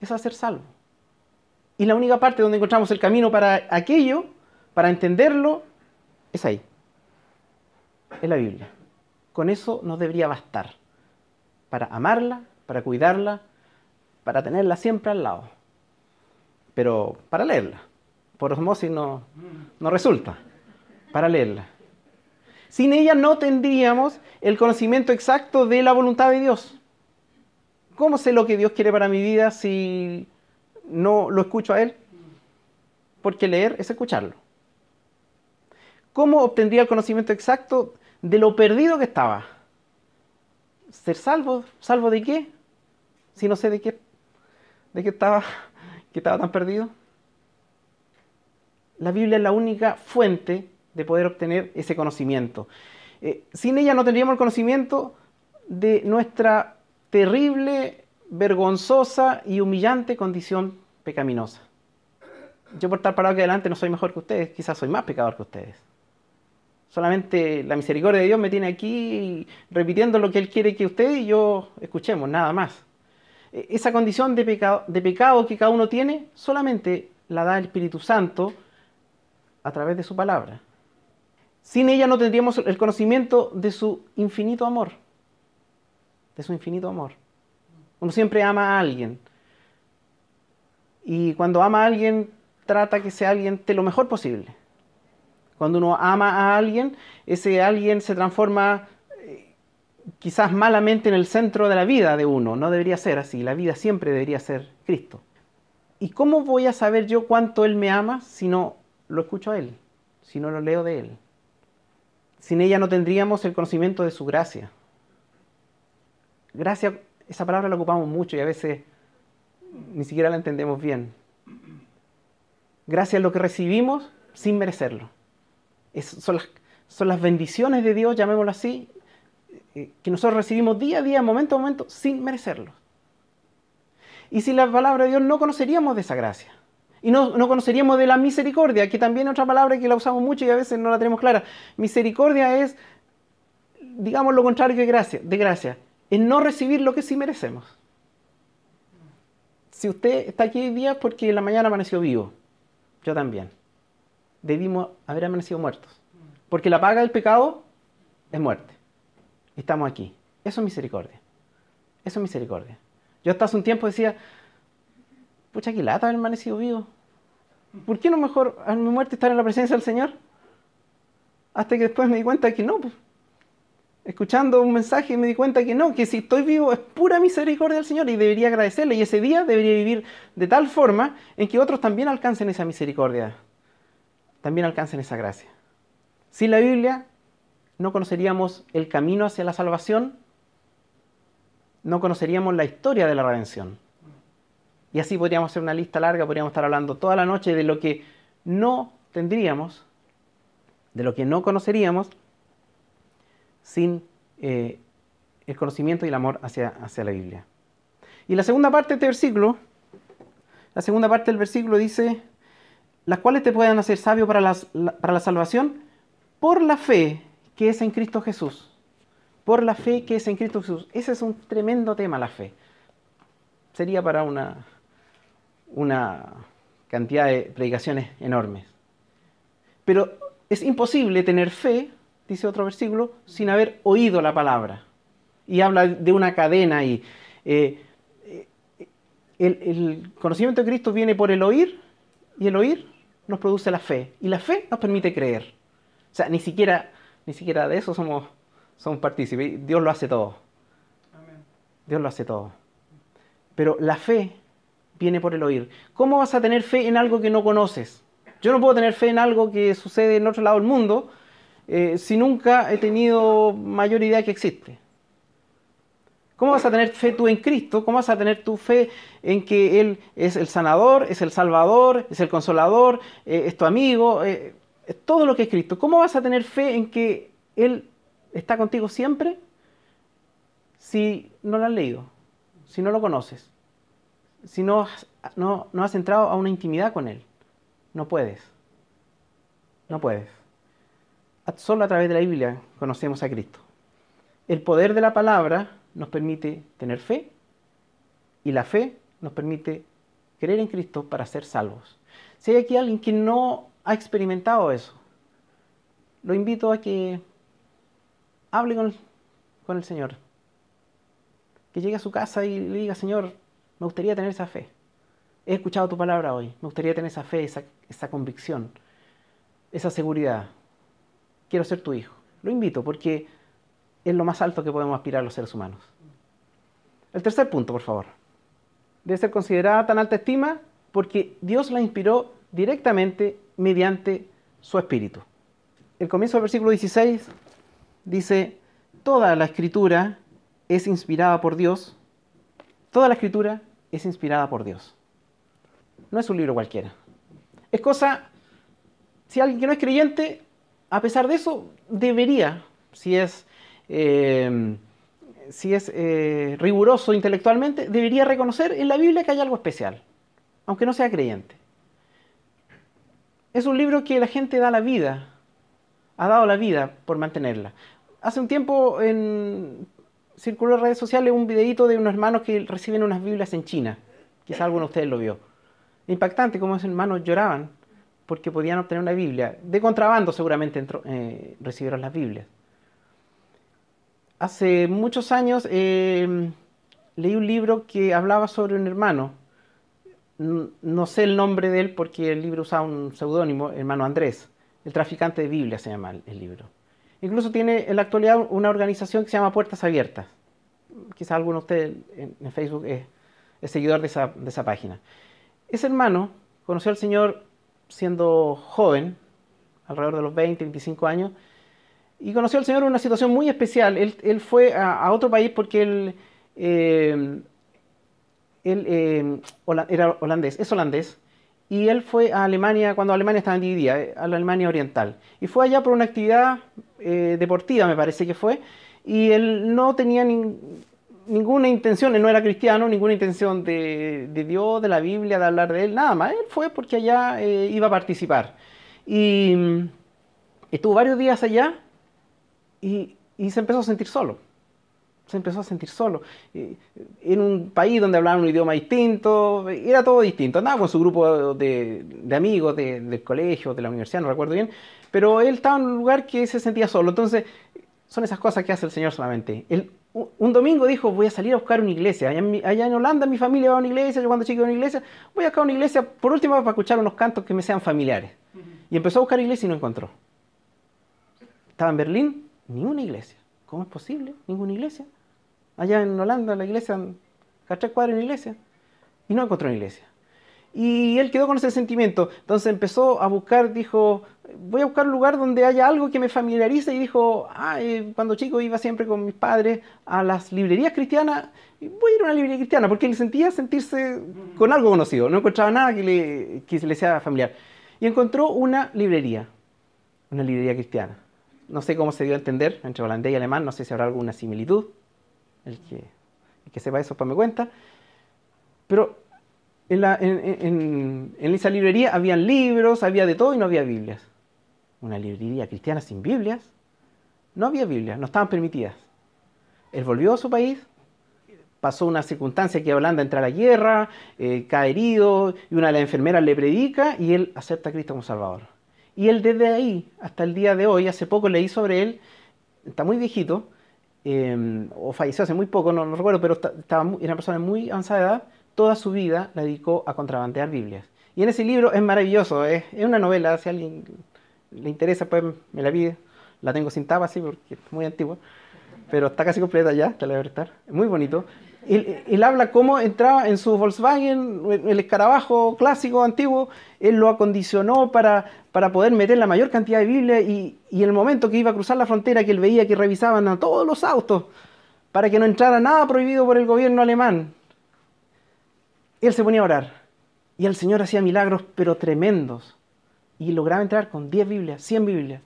es a ser salvo. Y la única parte donde encontramos el camino para aquello, para entenderlo, es ahí. Es la Biblia. Con eso nos debería bastar. Para amarla, para cuidarla, para tenerla siempre al lado. Pero para leerla. Por osmosis no resulta. Para leerla. Sin ella no tendríamos el conocimiento exacto de la voluntad de Dios. ¿Cómo sé lo que Dios quiere para mi vida si no lo escucho a Él? Porque leer es escucharlo. ¿Cómo obtendría el conocimiento exacto de lo perdido que estaba? ¿Ser salvo? ¿Salvo de qué? Si no sé de qué estaba tan perdido. La Biblia es la única fuente de poder obtener ese conocimiento. Sin ella no tendríamos el conocimiento de nuestra terrible, vergonzosa y humillante condición pecaminosa. Yo por estar parado aquí adelante no soy mejor que ustedes, quizás soy más pecador que ustedes. Solamente la misericordia de Dios me tiene aquí repitiendo lo que Él quiere que ustedes y yo escuchemos, nada más. Esa condición de pecado que cada uno tiene, solamente la da el Espíritu Santo a través de su palabra. Sin ella no tendríamos el conocimiento de su infinito amor. De su infinito amor. Uno siempre ama a alguien. Y cuando ama a alguien, trata que ese alguien de lo mejor posible. Cuando uno ama a alguien, ese alguien se transforma quizás malamente en el centro de la vida de uno. No debería ser así. La vida siempre debería ser Cristo. ¿Y cómo voy a saber yo cuánto Él me ama si no lo escucho a Él? Si no lo leo de Él. Sin ella no tendríamos el conocimiento de su gracia. Gracia, esa palabra la ocupamos mucho y a veces ni siquiera la entendemos bien. Gracia es lo que recibimos sin merecerlo. Son las bendiciones de Dios, llamémoslo así, que nosotros recibimos día a día, momento a momento, sin merecerlo. Y sin la palabra de Dios no conoceríamos de esa gracia. Y no conoceríamos de la misericordia, que también es otra palabra que la usamos mucho y a veces no la tenemos clara. Misericordia es, digamos, lo contrario de gracia. Es no recibir lo que sí merecemos. Si usted está aquí hoy día es porque en la mañana amaneció vivo. Yo también. Debimos haber amanecido muertos. Porque la paga del pecado es muerte. Estamos aquí. Eso es misericordia. Eso es misericordia. Yo hasta hace un tiempo decía, pucha, qué lata haber amanecido vivo. ¿Por qué no mejor a mi muerte estar en la presencia del Señor? Hasta que después me di cuenta que no, pues. Escuchando un mensaje me di cuenta que no, que si estoy vivo es pura misericordia del Señor y debería agradecerle. Y ese día debería vivir de tal forma en que otros también alcancen esa misericordia, también alcancen esa gracia. Sin la Biblia no conoceríamos el camino hacia la salvación, no conoceríamos la historia de la redención. Y así podríamos hacer una lista larga, podríamos estar hablando toda la noche de lo que no tendríamos, de lo que no conoceríamos, sin el conocimiento y el amor hacia la Biblia. Y la segunda parte de este versículo, la segunda parte del versículo dice, las cuales te puedan hacer sabio para la salvación por la fe que es en Cristo Jesús. Por la fe que es en Cristo Jesús. Ese es un tremendo tema, la fe. Sería para una cantidad de predicaciones enormes. Pero es imposible tener fe, dice otro versículo, sin haber oído la palabra. Y habla de una cadena ahí. El conocimiento de Cristo viene por el oír, y el oír nos produce la fe. Y la fe nos permite creer. O sea, ni siquiera de eso somos partícipes. Dios lo hace todo. Amén. Dios lo hace todo. Pero la fe viene por el oír. ¿Cómo vas a tener fe en algo que no conoces? Yo no puedo tener fe en algo que sucede en otro lado del mundo si nunca he tenido mayor idea que existe. ¿Cómo vas a tener fe tú en Cristo? ¿Cómo vas a tener tu fe en que Él es el sanador, es el salvador, es el consolador, es tu amigo, es todo lo que es Cristo? ¿Cómo vas a tener fe en que Él está contigo siempre si no lo has leído, si no lo conoces, si no has entrado a una intimidad con Él? No puedes. No puedes. Solo a través de la Biblia conocemos a Cristo. El poder de la palabra nos permite tener fe y la fe nos permite creer en Cristo para ser salvos. Si hay aquí alguien que no ha experimentado eso, lo invito a que hable con el Señor. Que llegue a su casa y le diga, Señor, me gustaría tener esa fe. He escuchado tu palabra hoy. Me gustaría tener esa fe, esa convicción, esa seguridad. Quiero ser tu hijo. Lo invito porque es lo más alto que podemos aspirar los seres humanos. El tercer punto, por favor. Debe ser considerada tan alta estima porque Dios la inspiró directamente mediante su Espíritu. El comienzo del versículo 16 dice, toda la Escritura es inspirada por Dios. Toda la Escritura es inspirada por Dios. No es un libro cualquiera. Es cosa, si alguien que no es creyente, a pesar de eso, debería, si es riguroso intelectualmente, debería reconocer en la Biblia que hay algo especial, aunque no sea creyente. Es un libro que la gente da la vida, ha dado la vida por mantenerla. Hace un tiempo circuló en redes sociales un videíto de unos hermanos que reciben unas Biblias en China. Quizá alguno de ustedes lo vio. Impactante cómo esos hermanos lloraban porque podían obtener una Biblia. De contrabando seguramente recibieron las Biblias. Hace muchos años leí un libro que hablaba sobre un hermano. No sé el nombre de él porque el libro usaba un seudónimo, hermano Andrés. El traficante de Biblias se llama el libro. Incluso tiene en la actualidad una organización que se llama Puertas Abiertas. Quizá alguno de ustedes en Facebook es seguidor de esa página. Ese hermano conoció al Señor siendo joven, alrededor de los 20, 25 años, y conoció al Señor en una situación muy especial. Él fue a otro país porque él era holandés, es holandés, y él fue a Alemania cuando Alemania estaba dividida, a la Alemania Oriental. Y fue allá por una actividad deportiva, me parece que fue, y él no tenía ninguna intención, él no era cristiano, ninguna intención de Dios, de la Biblia, de hablar de él, nada más. Él fue porque allá iba a participar. Y estuvo varios días allá y se empezó a sentir solo. Se empezó a sentir solo. En un país donde hablaban un idioma distinto, era todo distinto. Andaba con su grupo de amigos del colegio, de la universidad, no recuerdo bien, pero él estaba en un lugar que se sentía solo. Entonces, son esas cosas que hace el Señor solamente. Él un domingo dijo, voy a salir a buscar una iglesia. Allá en Holanda mi familia va a una iglesia, yo cuando chico iba a una iglesia, voy a buscar una iglesia, por último para escuchar unos cantos que me sean familiares. Y empezó a buscar iglesia y no encontró. Estaba en Berlín, ni una iglesia. ¿Cómo es posible? Ninguna iglesia. Allá en Holanda la iglesia, cada 3 cuadras una iglesia. Y no encontró una iglesia. Y él quedó con ese sentimiento. Entonces empezó a buscar, dijo, voy a buscar un lugar donde haya algo que me familiarice. Y dijo, cuando chico iba siempre con mis padres a las librerías cristianas. Y voy a ir a una librería cristiana, porque él sentía sentirse con algo conocido. No encontraba nada que le sea familiar. Y encontró una librería cristiana. No sé cómo se dio a entender entre holandés y alemán, no sé si habrá alguna similitud. El que sepa eso, pues me cuenta. Pero en esa librería habían libros, había de todo y no había Biblias. Una librería cristiana sin Biblias. No había Biblias, no estaban permitidas. Él volvió a su país, pasó una circunstancia que Holanda entra a la guerra, cae herido, y una de las enfermeras le predica y él acepta a Cristo como Salvador. Y él desde ahí hasta el día de hoy, hace poco leí sobre él, está muy viejito, o falleció hace muy poco, no recuerdo, pero era una persona de muy avanzada edad, toda su vida la dedicó a contrabandear Biblias. Y en ese libro es maravilloso, es una novela, si a alguien le interesa, pues me la pide. La tengo sin tapa, sí, porque es muy antigua, pero está casi completa ya, te la voy a prestar. Es muy bonito. Él habla cómo entraba en su Volkswagen, el escarabajo clásico, antiguo, él lo acondicionó para poder meter la mayor cantidad de Biblias y en el momento que iba a cruzar la frontera, que él veía que revisaban a todos los autos para que no entrara nada prohibido por el gobierno alemán, él se ponía a orar y el Señor hacía milagros pero tremendos y lograba entrar con 10 Biblias, 100 Biblias.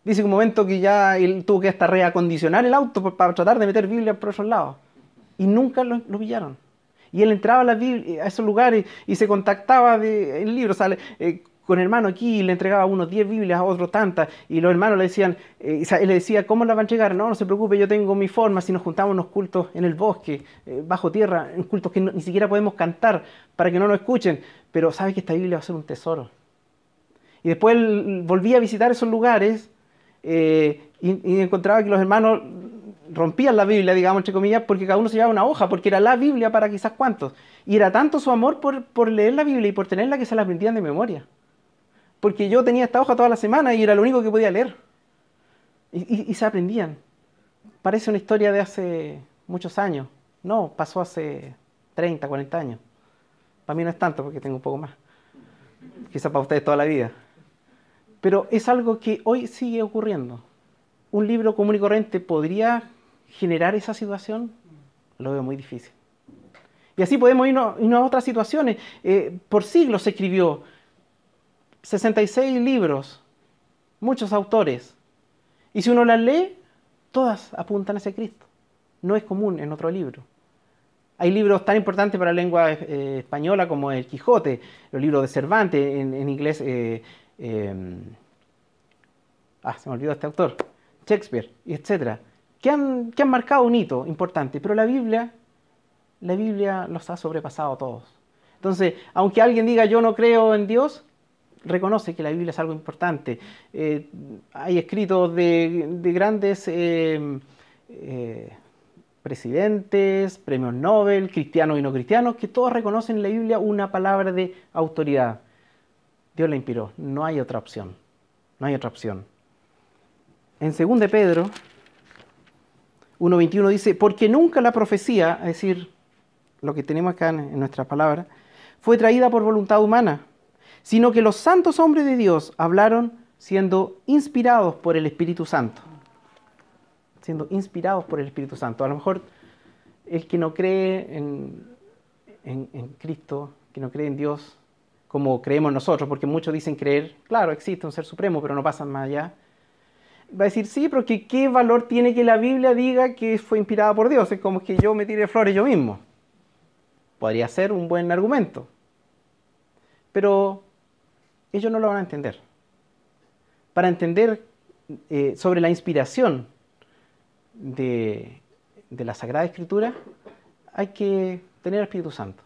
Dice que un momento que ya él tuvo que hasta reacondicionar el auto para tratar de meter Biblias por otros lados. Y nunca lo pillaron. Y él entraba a esos lugares y se contactaba el libro, con hermano aquí, y le entregaba unos 10 Biblias, a otros tantas, y los hermanos le decían, él le decía, ¿cómo las va a entregar? No se preocupe, yo tengo mi forma, si nos juntamos unos cultos en el bosque, bajo tierra, en cultos que ni siquiera podemos cantar para que no nos escuchen, pero sabe que esta Biblia va a ser un tesoro. Y después él volvía a visitar esos lugares y encontraba que los hermanos rompían la Biblia, digamos, entre comillas, porque cada uno se llevaba una hoja, porque era la Biblia para quizás cuantos. Y era tanto su amor por leer la Biblia y por tenerla que se la aprendían de memoria. Porque yo tenía esta hoja toda la semana y era lo único que podía leer. Y se aprendían. Parece una historia de hace muchos años. No, pasó hace 30, 40 años. Para mí no es tanto porque tengo un poco más. Quizás para ustedes toda la vida. Pero es algo que hoy sigue ocurriendo. ¿Un libro común y corriente podría generar esa situación? Lo veo muy difícil. Y así podemos irnos a otras situaciones. Por siglos se escribió 66 libros, muchos autores. Y si uno las lee, todas apuntan hacia Cristo. No es común en otro libro. Hay libros tan importantes para la lengua española como El Quijote, los libros de Cervantes, en inglés, se me olvidó este autor, Shakespeare, etc., que han marcado un hito importante, pero la Biblia los ha sobrepasado a todos. Entonces, aunque alguien diga yo no creo en Dios, reconoce que la Biblia es algo importante. Hay escritos de grandes presidentes, premios Nobel, cristianos y no cristianos, que todos reconocen en la Biblia una palabra de autoridad. Dios la inspiró, no hay otra opción. No hay otra opción. En 2 de Pedro 1:21 dice, porque nunca la profecía, es decir, lo que tenemos acá en nuestra palabra, fue traída por voluntad humana, sino que los santos hombres de Dios hablaron siendo inspirados por el Espíritu Santo. Siendo inspirados por el Espíritu Santo. A lo mejor el que no cree en Cristo, que no cree en Dios, como creemos nosotros, porque muchos dicen creer, claro, existe un ser supremo, pero no pasan más allá, va a decir, sí, pero ¿qué valor tiene que la Biblia diga que fue inspirada por Dios? Es como que yo me tire flores yo mismo. Podría ser un buen argumento. Pero ellos no lo van a entender. Para entender sobre la inspiración de la Sagrada Escritura, hay que tener el Espíritu Santo.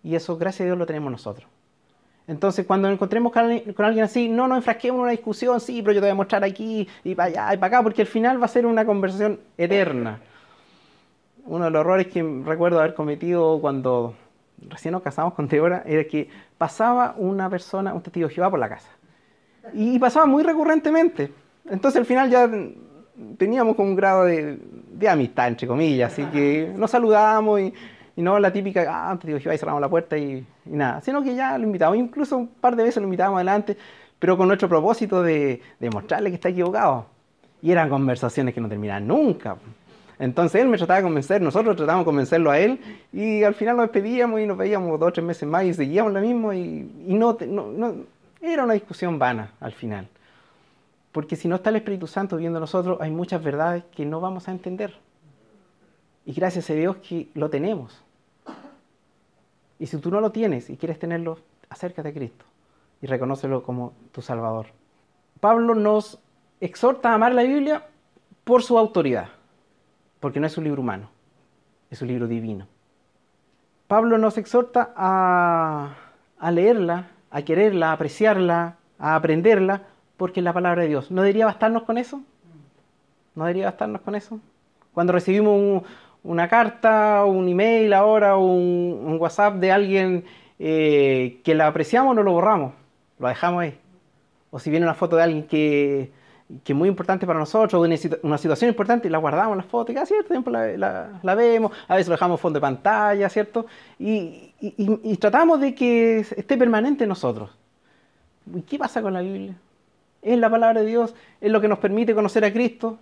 Y eso, gracias a Dios, lo tenemos nosotros. Entonces, cuando nos encontremos con alguien así, no nos enfrasquemos en una discusión, sí, pero yo te voy a mostrar aquí y para allá y para acá, porque al final va a ser una conversación eterna. uno de los errores que recuerdo haber cometido cuando recién nos casamos con Débora era que pasaba una persona, un testigo de Jehová por la casa. Y pasaba muy recurrentemente. Entonces al final ya teníamos como un grado de amistad, entre comillas, así que nos saludábamos y no la típica, antes digo, Jehová, y cerramos la puerta y nada, sino que ya lo invitamos, incluso un par de veces lo invitábamos adelante, pero con nuestro propósito de mostrarle que está equivocado. Y eran conversaciones que no terminaban nunca. Entonces él me trataba de convencer, nosotros tratábamos de convencerlo a él, y al final nos despedíamos y nos veíamos 2 o 3 meses más y seguíamos lo mismo, y era una discusión vana al final. Porque si no está el Espíritu Santo viendo nosotros, hay muchas verdades que no vamos a entender. Y gracias a Dios que lo tenemos. Y si tú no lo tienes y quieres tenerlo, acércate a Cristo y reconócelo como tu Salvador. Pablo nos exhorta a amar la Biblia por su autoridad, porque no es un libro humano, es un libro divino. Pablo nos exhorta a leerla, a quererla, a apreciarla, a aprenderla, porque es la palabra de Dios. ¿No debería bastarnos con eso? ¿No debería bastarnos con eso? Cuando recibimos una carta, un email ahora, un WhatsApp de alguien que la apreciamos, no lo borramos, lo dejamos ahí. O si viene una foto de alguien que es muy importante para nosotros, una situación importante, y la guardamos la foto, y cada cierto tiempo la vemos, a veces lo dejamos fondo de pantalla, ¿cierto? Y tratamos de que esté permanente en nosotros. ¿Y qué pasa con la Biblia? Es la palabra de Dios, es lo que nos permite conocer a Cristo.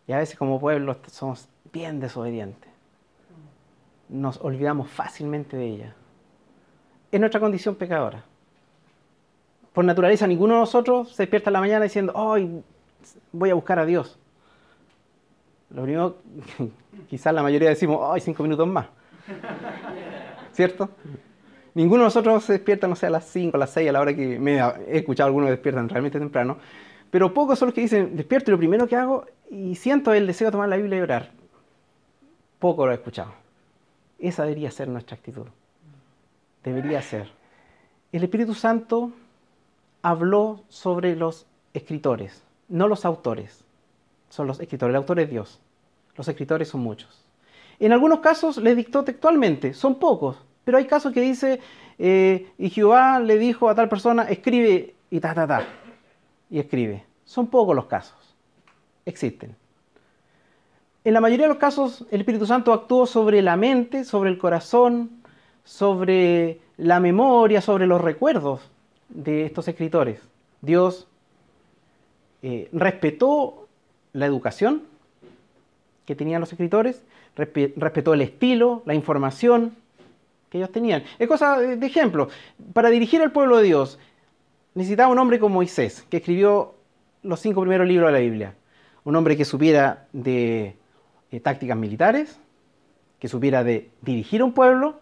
Y a veces como pueblo somos bien desobedientes. Nos olvidamos fácilmente de ella. Es nuestra condición pecadora. Por naturaleza, ninguno de nosotros se despierta en la mañana diciendo, hoy voy a buscar a Dios. Lo primero, quizás la mayoría decimos, hoy 5 minutos más. ¿Cierto? Ninguno de nosotros se despierta, no sé, a las 5, a las 6, a la hora que he escuchado a algunos que despiertan realmente temprano. Pero pocos son los que dicen, despierto y lo primero que hago, y siento el deseo de tomar la Biblia y orar. Poco lo he escuchado. Esa debería ser nuestra actitud. Debería ser. El Espíritu Santo habló sobre los escritores, no los autores. Son los escritores. El autor es Dios. Los escritores son muchos. En algunos casos les dictó textualmente, son pocos, pero hay casos que dice, y Jehová le dijo a tal persona, escribe, y y escribe. Son pocos los casos. Existen. En la mayoría de los casos, el Espíritu Santo actuó sobre la mente, sobre el corazón, sobre la memoria, sobre los recuerdos de estos escritores. Dios respetó la educación que tenían los escritores, respetó el estilo, la información que ellos tenían. Es cosa de ejemplo. Para dirigir al pueblo de Dios, necesitaba un hombre como Moisés, que escribió los 5 primeros libros de la Biblia. Un hombre que supiera de tácticas militares, que supiera de dirigir un pueblo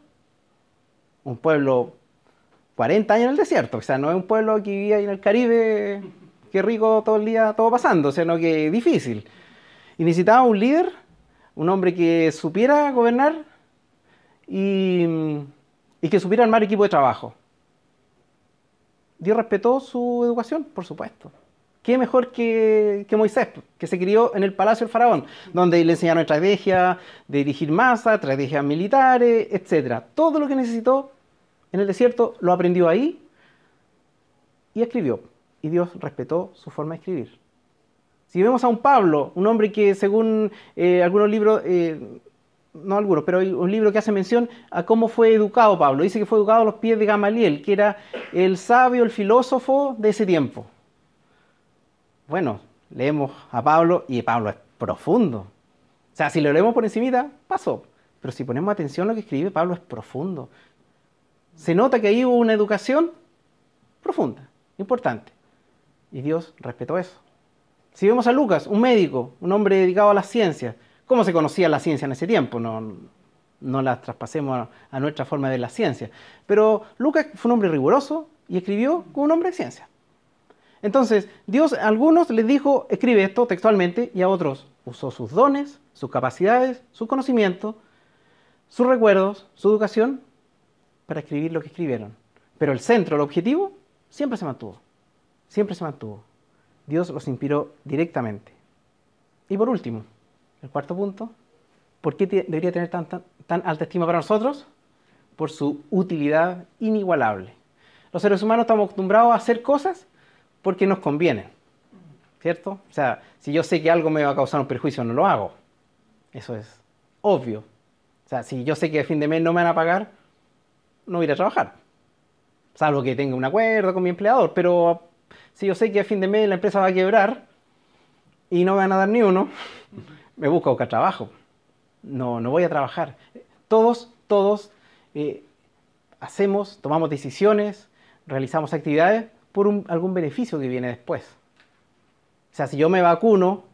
40 años en el desierto. O sea, no es un pueblo que vivía ahí en el Caribe, que rico todo el día, todo pasando, sino que difícil. Y necesitaba un líder, un hombre que supiera gobernar y que supiera armar equipo de trabajo. Dios respetó su educación, por supuesto. ¿Qué mejor que Moisés, que se crió en el palacio del faraón, donde le enseñaron estrategia de dirigir masas, estrategias militares, etc. Todo lo que necesitó en el desierto lo aprendió ahí y escribió. Y Dios respetó su forma de escribir. Si vemos a un Pablo, un hombre que según algunos libros, no algunos, pero hay un libro que hace mención a cómo fue educado Pablo. Dice que fue educado a los pies de Gamaliel, que era el sabio, el filósofo de ese tiempo. Bueno, leemos a Pablo y Pablo es profundo. O sea, si lo leemos por encimita, pasó. Pero si ponemos atención a lo que escribe, Pablo es profundo. Se nota que ahí hubo una educación profunda, importante. Y Dios respetó eso. Si vemos a Lucas, un médico, un hombre dedicado a las ciencias, ¿cómo se conocía la ciencia en ese tiempo? No la traspasemos a nuestra forma de ver la ciencia. Pero Lucas fue un hombre riguroso y escribió como un hombre de ciencia. Entonces, Dios a algunos les dijo, escribe esto textualmente, y a otros usó sus dones, sus capacidades, su conocimiento, sus recuerdos, su educación, para escribir lo que escribieron. Pero el centro, el objetivo, siempre se mantuvo. Siempre se mantuvo. Dios los inspiró directamente. Y por último, el cuarto punto, ¿Por qué debería tener tan alta estima para nosotros? Por su utilidad inigualable. Los seres humanos estamos acostumbrados a hacer cosas porque nos convienen, ¿cierto? O sea, si yo sé que algo me va a causar un perjuicio, no lo hago. Eso es obvio. O sea, si yo sé que a fin de mes no me van a pagar, no voy a ir a trabajar. Salvo que tenga un acuerdo con mi empleador. Pero si yo sé que a fin de mes la empresa va a quebrar y no me van a dar ni uno, me busco a buscar trabajo. No voy a trabajar. Todos tomamos decisiones, realizamos actividades por algún beneficio que viene después. O sea, si yo me vacuno,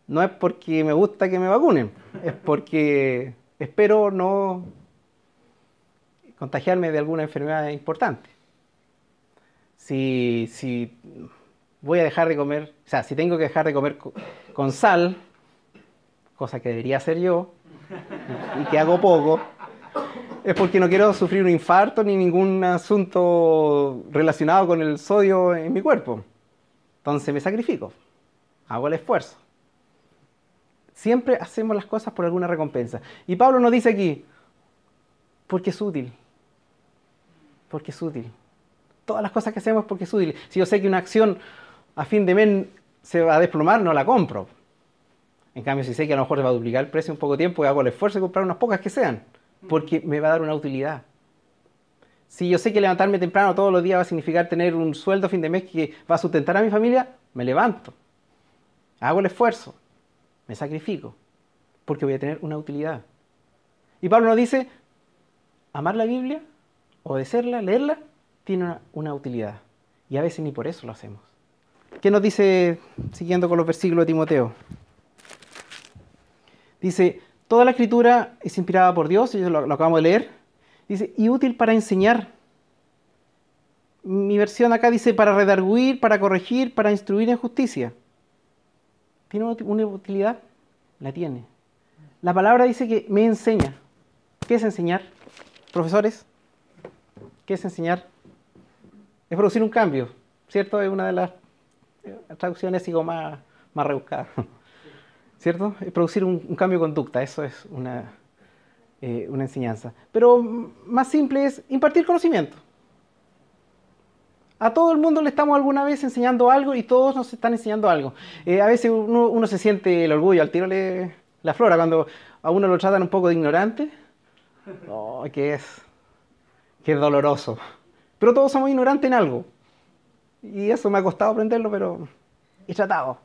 no es porque me gusta que me vacunen, es porque espero no contagiarme de alguna enfermedad importante. Si voy a dejar de comer, o sea, si tengo que dejar de comer con sal, cosa que debería hacer yo, y que hago poco, es porque no quiero sufrir un infarto ni ningún asunto relacionado con el sodio en mi cuerpo. Entonces me sacrifico, hago el esfuerzo. Siempre hacemos las cosas por alguna recompensa. Y Pablo nos dice aquí, porque es útil. Porque es útil. Todas las cosas que hacemos es porque es útil. Si yo sé que una acción a fin de mes se va a desplomar, no la compro. En cambio, si sé que a lo mejor se va a duplicar el precio en poco tiempo, hago el esfuerzo de comprar unas pocas que sean, porque me va a dar una utilidad. Si yo sé que levantarme temprano todos los días va a significar tener un sueldo a fin de mes que va a sustentar a mi familia, me levanto. Hago el esfuerzo. Me sacrifico. Porque voy a tener una utilidad. Y Pablo nos dice, amar la Biblia, obedecerla, leerla, tiene una utilidad. Y a veces ni por eso lo hacemos. ¿Qué nos dice, siguiendo con los versículos de Timoteo? Dice, toda la escritura es inspirada por Dios, y lo acabamos de leer. Dice, y útil para enseñar. Mi versión acá dice, para redarguir, para corregir, para instruir en justicia. ¿Tiene una utilidad? La tiene. La palabra dice que me enseña. ¿Qué es enseñar? Profesores, ¿qué es enseñar? Es producir un cambio, ¿cierto? Es una de las traducciones así como más rebuscadas, ¿cierto? Es producir un cambio de conducta, eso es una enseñanza. Pero más simple es impartir conocimiento. A todo el mundo le estamos alguna vez enseñando algo y todos nos están enseñando algo. A veces uno se siente el orgullo, al tiro la aflora cuando a uno lo tratan un poco de ignorante. Oh, que es doloroso. Pero todos somos ignorantes en algo. Y eso me ha costado aprenderlo, pero he tratado.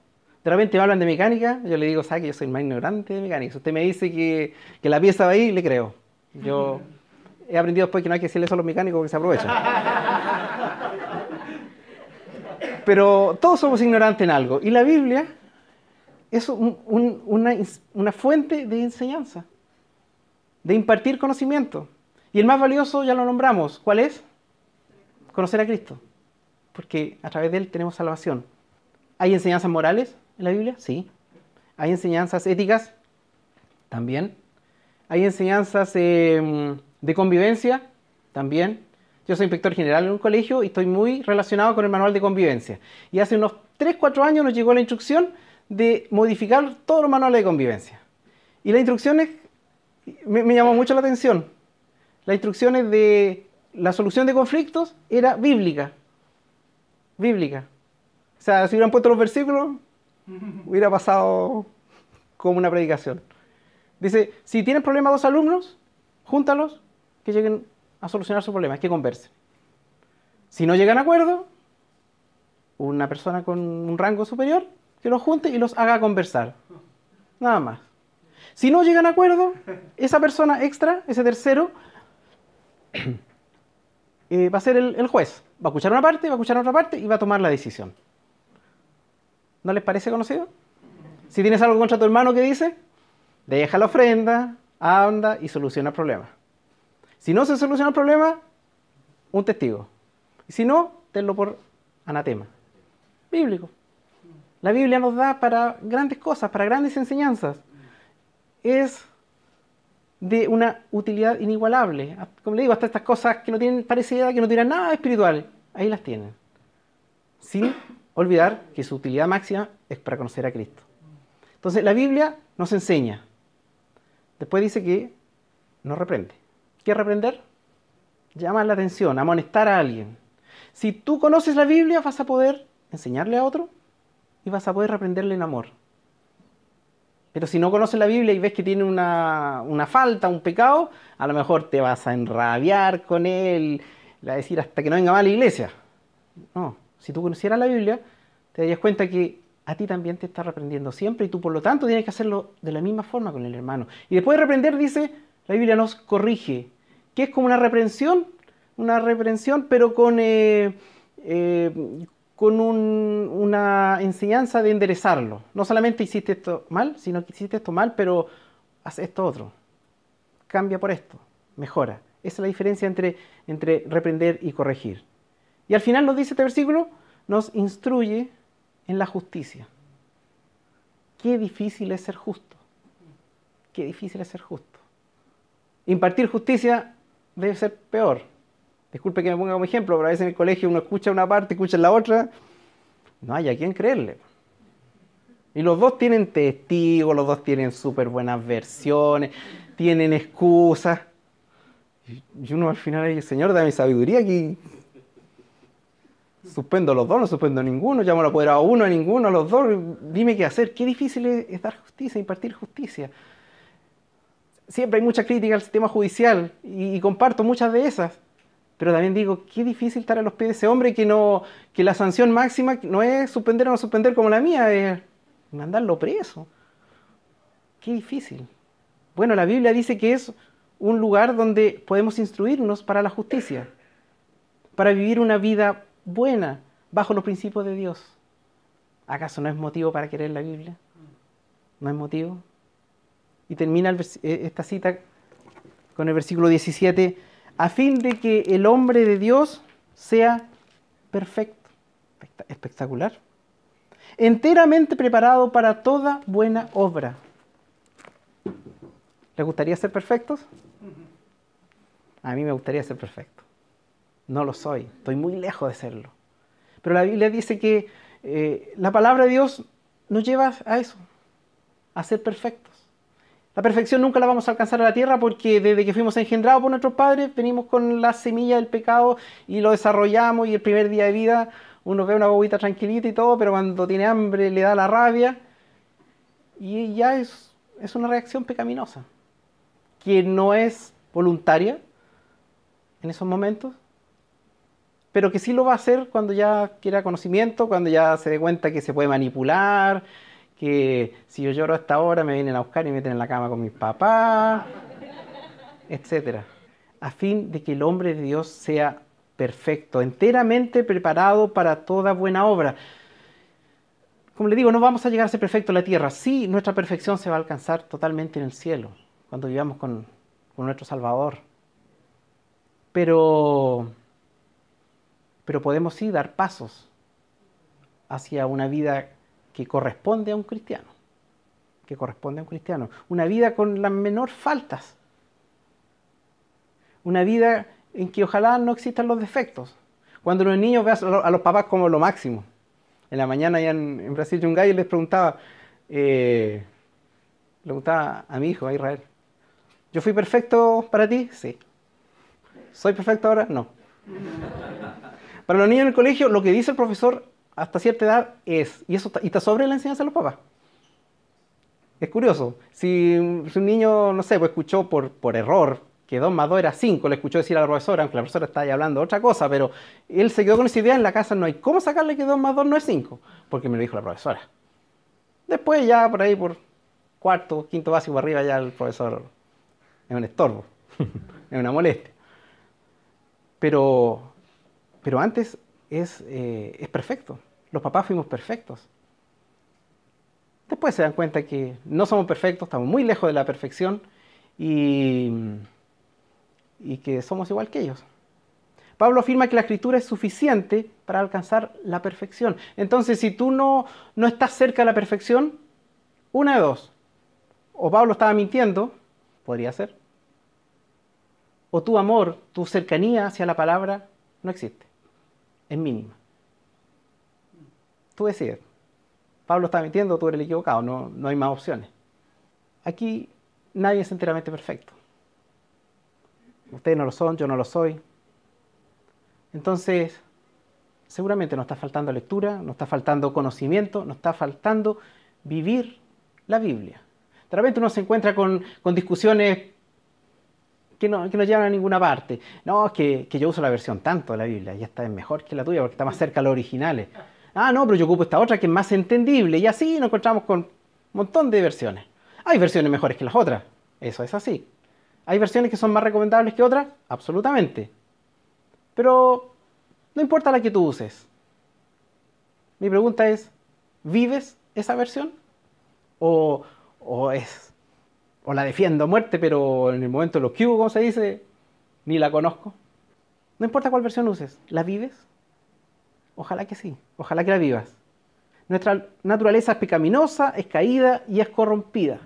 De repente me hablan de mecánica, yo le digo, ¿sabe que yo soy el más ignorante de mecánica? Si usted me dice que la pieza va ahí, le creo. Yo he aprendido después que no hay que decirle eso a los mecánicos porque se aprovechan. Pero todos somos ignorantes en algo. Y la Biblia es una fuente de enseñanza, de impartir conocimiento. Y el más valioso ya lo nombramos. ¿Cuál es? Conocer a Cristo. Porque a través de Él tenemos salvación. ¿Hay enseñanzas morales en la Biblia? Sí. ¿Hay enseñanzas éticas? También. ¿Hay enseñanzas de convivencia? También. Yo soy inspector general en un colegio y estoy muy relacionado con el manual de convivencia. Y hace unos 3-4 años nos llegó la instrucción de modificar todos los manuales de convivencia. Y las instrucciones me llamó mucho la atención. Las instrucciones de la solución de conflictos era bíblica. Bíblica. O sea, si hubieran puesto los versículos, hubiera pasado como una predicación. Dice, si tienen problemas 2 alumnos, júntalos, que lleguen a solucionar su problema, que conversen. Si no llegan a acuerdo, una persona con un rango superior, que los junte y los haga conversar. Nada más. Si no llegan a acuerdo, esa persona extra, ese tercero, va a ser el juez. Va a escuchar una parte, va a escuchar otra parte y va a tomar la decisión. ¿No les parece conocido? Si tienes algo contra tu hermano, ¿qué dice? Deja la ofrenda, anda y soluciona el problema. Si no se soluciona el problema, un testigo. Y si no, tenlo por anatema. Bíblico. La Biblia nos da para grandes cosas, para grandes enseñanzas. Es de una utilidad inigualable. Como le digo, hasta estas cosas que no tienen parecida, que no tienen nada espiritual, ahí las tienen. Sin olvidar que su utilidad máxima es para conocer a Cristo. Entonces, la Biblia nos enseña. Después dice que no reprende. ¿Qué es reprender? Llamar la atención, amonestar a alguien. Si tú conoces la Biblia, vas a poder enseñarle a otro y vas a poder reprenderle en amor. Pero si no conoces la Biblia y ves que tiene una falta, un pecado, a lo mejor te vas a enrabiar con él, le vas a decir hasta que no venga más a la iglesia. No, si tú conocieras la Biblia, te darías cuenta que a ti también te está reprendiendo siempre y tú por lo tanto tienes que hacerlo de la misma forma con el hermano. Y después de reprender, dice, la Biblia nos corrige, que es como una reprensión, pero con una enseñanza de enderezarlo. No solamente hiciste esto mal, sino que hiciste esto mal, pero haz esto otro. Cambia por esto, mejora. Esa es la diferencia entre reprender y corregir. Y al final nos dice este versículo, nos instruye en la justicia. Qué difícil es ser justo. Qué difícil es ser justo. Impartir justicia debe ser peor. Disculpe que me ponga como ejemplo, pero a veces en el colegio uno escucha una parte, escucha la otra. No hay a quién creerle. Y los dos tienen testigos, los dos tienen súper buenas versiones, tienen excusas. Y uno al final dice, Señor, dame sabiduría aquí. Suspendo los dos, no suspendo ninguno, llamo al apoderado a uno, a ninguno, a los dos. Dime qué hacer. Qué difícil es dar justicia, impartir justicia. Siempre hay mucha crítica al sistema judicial y comparto muchas de esas. Pero también digo, qué difícil estar a los pies de ese hombre que la sanción máxima no es suspender o no suspender como la mía, es mandarlo preso. Qué difícil. Bueno, la Biblia dice que es un lugar donde podemos instruirnos para la justicia, para vivir una vida buena bajo los principios de Dios. ¿Acaso no es motivo para querer la Biblia? ¿No es motivo? Y termina esta cita con el versículo 17, a fin de que el hombre de Dios sea perfecto. Espectacular. Enteramente preparado para toda buena obra. ¿Les gustaría ser perfectos? A mí me gustaría ser perfecto. No lo soy, estoy muy lejos de serlo. Pero la Biblia dice que la palabra de Dios nos lleva a eso, a ser perfectos. La perfección nunca la vamos a alcanzar a la tierra porque desde que fuimos engendrados por nuestros padres venimos con la semilla del pecado y lo desarrollamos y el primer día de vida uno ve una bobita tranquilita y todo, pero cuando tiene hambre le da la rabia y ya es una reacción pecaminosa que no es voluntaria en esos momentos, pero que sí lo va a hacer cuando ya quiera conocimiento, cuando ya se dé cuenta que se puede manipular, que si yo lloro a esta hora me vienen a buscar y me meten en la cama con mis papás, etc. A fin de que el hombre de Dios sea perfecto, enteramente preparado para toda buena obra. Como le digo, no vamos a llegar a ser perfectos en la tierra. Sí, nuestra perfección se va a alcanzar totalmente en el cielo, cuando vivamos con nuestro Salvador. Pero podemos sí dar pasos hacia una vida que corresponde a un cristiano. Que corresponde a un cristiano. Una vida con las menores faltas. Una vida en que ojalá no existan los defectos. Cuando los niños vean a los papás como lo máximo. En la mañana allá en Brasil, un gallo les preguntaba, le preguntaba a mi hijo, a Israel, ¿yo fui perfecto para ti? Sí. ¿Soy perfecto ahora? No. Para los niños en el colegio, lo que dice el profesor hasta cierta edad es, y está sobre la enseñanza de los papás. Es curioso, si un niño, no sé, pues escuchó por error que 2 más 2 era 5, le escuchó decir a la profesora, aunque la profesora estaba ahí hablando de otra cosa, pero él se quedó con esa idea, en la casa no hay cómo sacarle que 2 más 2 no es 5, porque me lo dijo la profesora. Después ya por ahí, por cuarto, quinto básico para arriba, ya el profesor es un estorbo, es una molestia. Pero antes es perfecto. Los papás fuimos perfectos. Después se dan cuenta que no somos perfectos, estamos muy lejos de la perfección y que somos igual que ellos. Pablo afirma que la Escritura es suficiente para alcanzar la perfección. Entonces, si tú no estás cerca de la perfección, una de dos. O Pablo estaba mintiendo, podría ser. O tu amor, tu cercanía hacia la palabra no existe. Es mínima. Tú decides. Pablo está mintiendo, tú eres el equivocado, no hay más opciones. Aquí nadie es enteramente perfecto. Ustedes no lo son, yo no lo soy. Entonces, seguramente nos está faltando lectura, nos está faltando conocimiento, nos está faltando vivir la Biblia. De repente uno se encuentra con discusiones que no llevan a ninguna parte. No, es que yo uso la versión tanto de la Biblia y esta es mejor que la tuya porque está más cerca de los originales. Ah, no, pero yo ocupo esta otra que es más entendible. Y así nos encontramos con un montón de versiones. Hay versiones mejores que las otras. Eso es así. ¿Hay versiones que son más recomendables que otras? Absolutamente. Pero no importa la que tú uses. Mi pregunta es, ¿vives esa versión? ¿O la defiendo a muerte, pero en el momento de los que hubo, como se dice, ni la conozco? No importa cuál versión uses, ¿la vives? Ojalá que sí, ojalá que la vivas. Nuestra naturaleza es pecaminosa, es caída y es corrompida.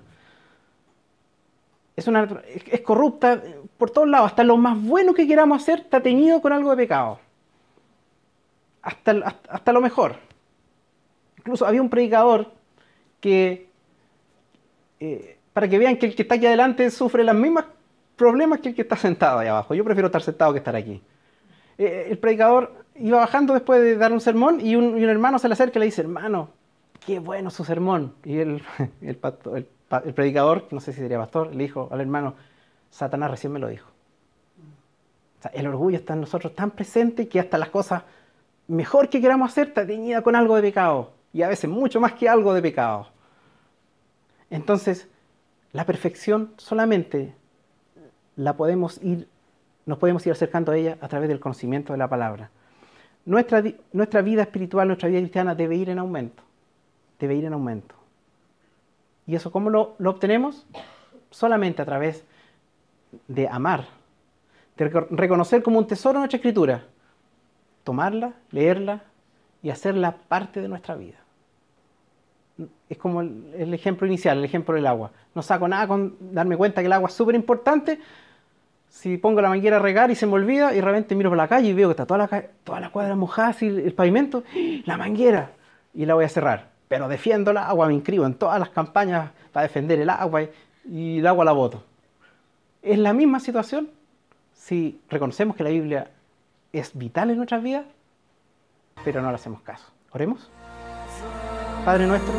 Es corrupta por todos lados. Hasta lo más bueno que queramos hacer está teñido con algo de pecado. Hasta lo mejor. Incluso había un predicador que, para que vean que el que está aquí adelante sufre los mismos problemas que el que está sentado ahí abajo. Yo prefiero estar sentado que estar aquí. El predicador iba bajando después de dar un sermón y un hermano se le acerca y le dice, hermano, qué bueno su sermón. Y el predicador, no sé si sería pastor, le dijo al hermano, Satanás recién me lo dijo. O sea, el orgullo está en nosotros tan presente que hasta las cosas mejor que queramos hacer está teñida con algo de pecado. Y a veces mucho más que algo de pecado. Entonces, la perfección solamente nos podemos ir acercando a ella a través del conocimiento de la palabra. Nuestra vida espiritual, nuestra vida cristiana debe ir en aumento. Debe ir en aumento. ¿Y eso cómo lo obtenemos? Solamente a través de amar, de reconocer como un tesoro nuestra escritura, tomarla, leerla y hacerla parte de nuestra vida. Es como el ejemplo inicial, el ejemplo del agua. No saco nada con darme cuenta que el agua es súper importante. Si pongo la manguera a regar y se me olvida y de repente miro por la calle y veo que está toda la cuadra mojada, así, el pavimento, la manguera, y la voy a cerrar. Pero defiendo el agua, me inscribo en todas las campañas para defender el agua y el agua la boto. Es la misma situación si reconocemos que la Biblia es vital en nuestras vidas, pero no le hacemos caso. Oremos. Padre nuestro.